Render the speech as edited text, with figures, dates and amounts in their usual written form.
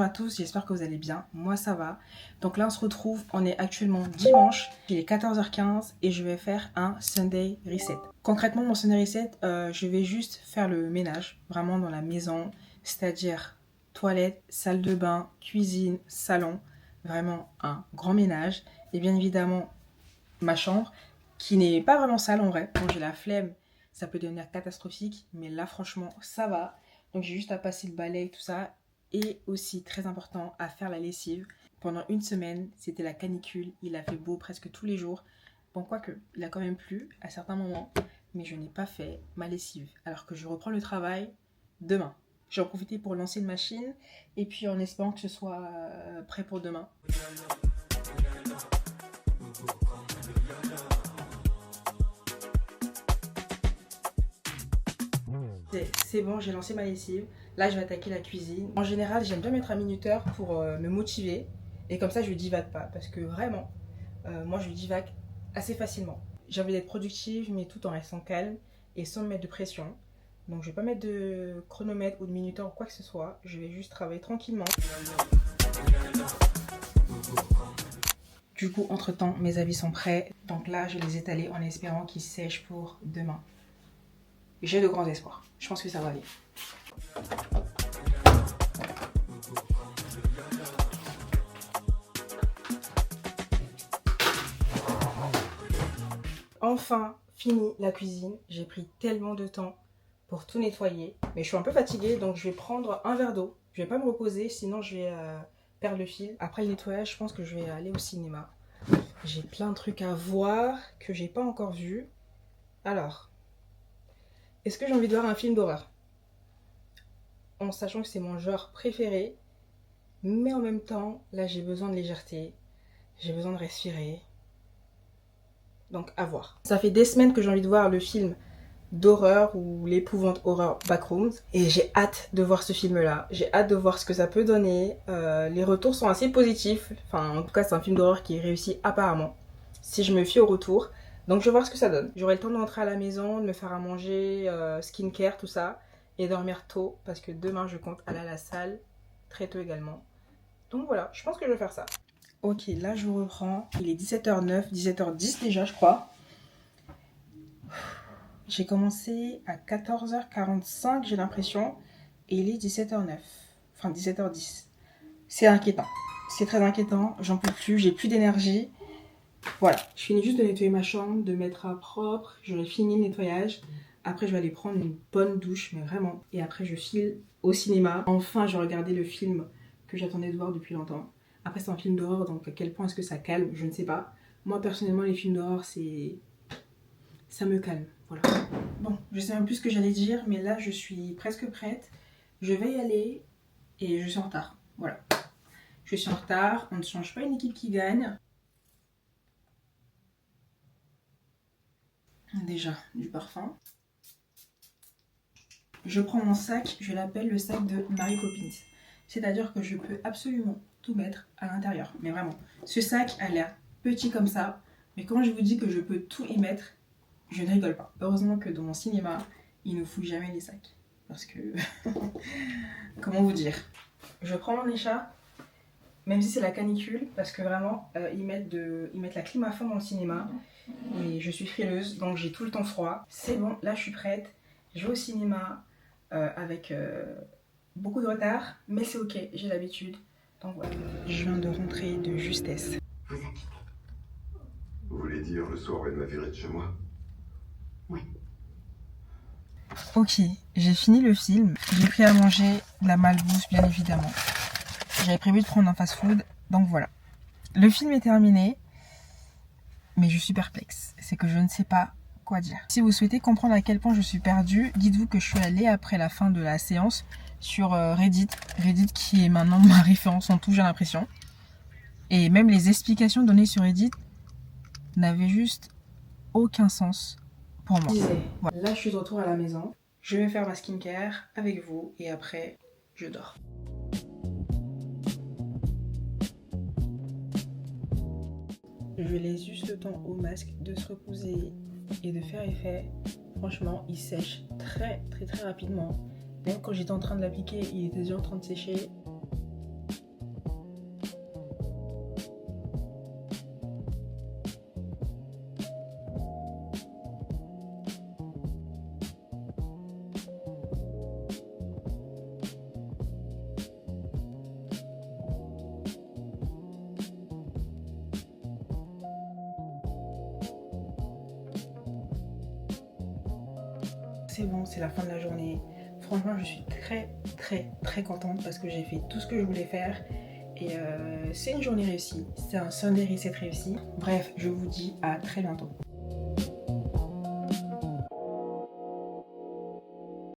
à tous, j'espère que vous allez bien. Moi ça va. Donc là on se retrouve, on est actuellement dimanche, il est 14h15 et je vais faire un Sunday Reset. Concrètement mon Sunday Reset, je vais juste faire le ménage, vraiment dans la maison, c'est-à-dire toilette, salle de bain, cuisine, salon, vraiment un grand ménage. Et bien évidemment ma chambre, qui n'est pas vraiment sale en vrai. Quand j'ai la flemme, ça peut devenir catastrophique, mais là franchement ça va. Donc j'ai juste à passer le balai, tout ça. Et aussi, très important, à faire la lessive. Pendant une semaine, c'était la canicule. Il a fait beau presque tous les jours. Bon, quoique, il a quand même plu à certains moments. Mais je n'ai pas fait ma lessive. Alors que je reprends le travail demain. J'ai en profité pour lancer une machine. Et puis en espérant que ce soit prêt pour demain. C'est bon, j'ai lancé ma lessive. Là, je vais attaquer la cuisine. En général, j'aime bien mettre un minuteur pour me motiver. Et comme ça, je ne divague pas. Parce que vraiment, moi, je divague assez facilement. J'ai envie d'être productive, mais tout en restant calme et sans me mettre de pression. Donc, je ne vais pas mettre de chronomètre ou de minuteur ou quoi que ce soit. Je vais juste travailler tranquillement. Du coup, entre-temps, mes habits sont prêts. Donc là, je les ai étalés en espérant qu'ils sèchent pour demain. J'ai de grands espoirs. Je pense que ça va aller. Enfin, fini la cuisine. J'ai pris tellement de temps pour tout nettoyer. Mais je suis un peu fatiguée, donc je vais prendre un verre d'eau. Je vais pas me reposer, sinon je vais perdre le fil. Après le nettoyage, je pense que je vais aller au cinéma. J'ai plein de trucs à voir que j'ai pas encore vus. Alors, est-ce que j'ai envie de voir un film d'horreur? En sachant que c'est mon genre préféré. Mais en même temps, là j'ai besoin de légèreté. J'ai besoin de respirer. Donc à voir. Ça fait des semaines que j'ai envie de voir le film d'horreur ou l'épouvante horreur Backrooms. Et j'ai hâte de voir ce film-là. J'ai hâte de voir ce que ça peut donner. Les retours sont assez positifs. Enfin, en tout cas, c'est un film d'horreur qui est réussi apparemment. Si je me fie au retour. Donc je vais voir ce que ça donne. J'aurai le temps de rentrer à la maison, de me faire à manger, skincare, tout ça. Et dormir tôt. Parce que demain, je compte aller à la salle. Très tôt également. Donc voilà, je pense que je vais faire ça. Ok, là je reprends. Il est 17h09, 17h10 déjà, je crois. J'ai commencé à 14h45, j'ai l'impression. Et il est 17h09. Enfin, 17h10. C'est inquiétant. C'est très inquiétant. J'en peux plus, j'ai plus d'énergie. Voilà. Je finis juste de nettoyer ma chambre, de mettre à propre. J'aurai fini le nettoyage. Après, je vais aller prendre une bonne douche, mais vraiment. Et après, je file au cinéma. Enfin, je vais regarder le film que j'attendais de voir depuis longtemps. Après, c'est un film d'horreur, donc à quel point est-ce que ça calme, je ne sais pas. Moi, personnellement, les films d'horreur, ça me calme. Voilà. Bon, je sais même plus ce que j'allais dire, mais là, je suis presque prête. Je vais y aller et je suis en retard. Voilà. Je suis en retard, on ne change pas une équipe qui gagne. Déjà, du parfum. Je prends mon sac, je l'appelle le sac de Mary Poppins. C'est-à-dire que je peux absolument tout mettre à l'intérieur. Mais vraiment, ce sac a l'air petit comme ça. Mais quand je vous dis que je peux tout y mettre, je ne rigole pas. Heureusement que dans mon cinéma, ils ne fouillent jamais les sacs. Parce que... Comment vous dire? Je prends mon écharpe, même si c'est la canicule, parce que vraiment, ils mettent la clim à fond dans le cinéma. Mais je suis frileuse, donc j'ai tout le temps froid. C'est bon, là je suis prête. Je vais au cinéma avec beaucoup de retard, mais c'est ok, j'ai l'habitude. Donc voilà. Je viens de rentrer de justesse. Vous inquiétez. Vous voulez dire le soir où elle m'a viré de chez moi? Oui. Ok, j'ai fini le film. J'ai pris à manger de la malbouffe, bien évidemment. J'avais prévu de prendre un fast-food, donc voilà. Le film est terminé, mais je suis perplexe. C'est que je ne sais pas quoi dire. Si vous souhaitez comprendre à quel point je suis perdue, dites-vous que je suis allée après la fin de la séance sur Reddit. Reddit qui est maintenant ma référence en tout, j'ai l'impression. Et même les explications données sur Reddit n'avaient juste aucun sens pour moi. Voilà. Là, je suis de retour à la maison. Je vais faire ma skincare avec vous et après, je dors. Je laisse juste le temps au masque de se reposer et de faire effet. Franchement, il sèche très rapidement. Même quand j'étais en train de l'appliquer, il était déjà en train de sécher. c'est bon, c'est la fin de la journée. Franchement, je suis très contente parce que j'ai fait tout ce que je voulais faire. Et c'est une journée réussie, c'est un Sunday reset réussi. Bref, je vous dis à très bientôt.